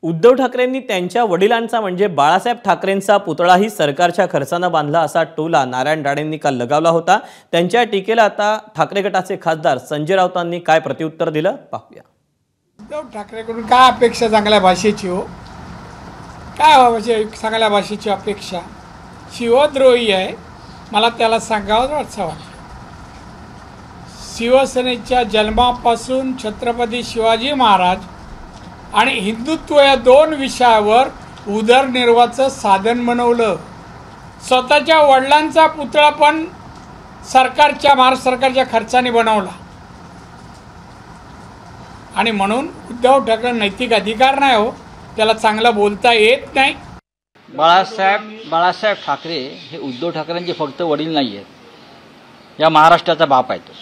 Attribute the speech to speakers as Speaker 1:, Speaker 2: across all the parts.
Speaker 1: उद्धव ठाकरेंनी त्यांच्या वडिलांचा म्हणजे बाळासाहेब ठाकरेंचा पुतळाही सरकारच्या खर्चाने बांधला असा टोला नारायण राणेंनी काल लगावला होता। त्यांच्या टीकेला आता ठाकरे गटाचे खासदार संजय राऊतांनी काय प्रत्युत्तर दिलं पाहूया।
Speaker 2: उद्धव ठाकरेंकडून काय अपेक्षा चांगल्या भाषेची हो, काय चांगल्या भाषेची अपेक्षा? शिवद्रोही आहे, मला त्याला सांगावं वाटतं। शिवसेनेच्या जन्मापासून छत्रपती शिवाजी महाराज आणि हिंदुत्व या दोन विषयावर उदरनिर्वाहाचं साधन बनवलं। स्वतःच्या वडिलांचा पुतळा पण महाराष्ट्र सरकारच्या खर्चाने बनवला आणि म्हणून उद्धव ठाकरे नैतिक अधिकार नाही हो, त्याला चांगलं बोलता येत नाही।
Speaker 3: बाळासाहेब ठाकरे हे उद्धव ठाकरेंचे फक्त वडील नाही आहेत, या महाराष्ट्राचा बाप आहे तो।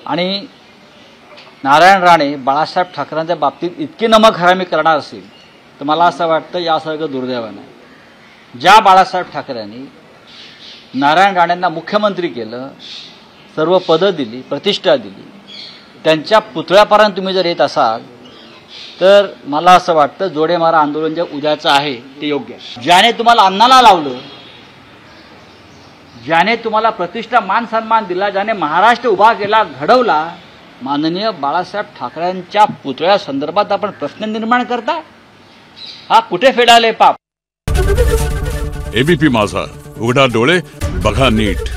Speaker 3: आणि नारायण राणे बाळासाहेब ठाकरेंच्या बाबतीत इतके नमक हरामी करणार असेल तर मला असं वाटतं यासारखं दुर्दैव नाही। ज्या बाळासाहेब ठाकरेंनी नारायण राणेंना मुख्यमंत्री केलं, सर्व पदं दिली, प्रतिष्ठा दिली, त्यांच्या पुतळ्यापर्यंत तुम्ही जर येत असाल तर मला असं वाटतं जोडेमारा आंदोलन जे उद्याचं आहे ते योग्य आहे। ज्याने तुम्हाला अन्नाला लावलं, ज्याने तुम्हाला प्रतिष्ठा मान सन्मान दिला, ज्याने महाराष्ट्र उभा केला, घडवला, माननीय बाळासाहेब ठाकरेंच्या पुतळ्या संदर्भात आपण प्रश्न निर्माण करता, हा कुठे फेडाले पाप?
Speaker 4: एबीपी माझा, उघडा डोळे बघा नीट।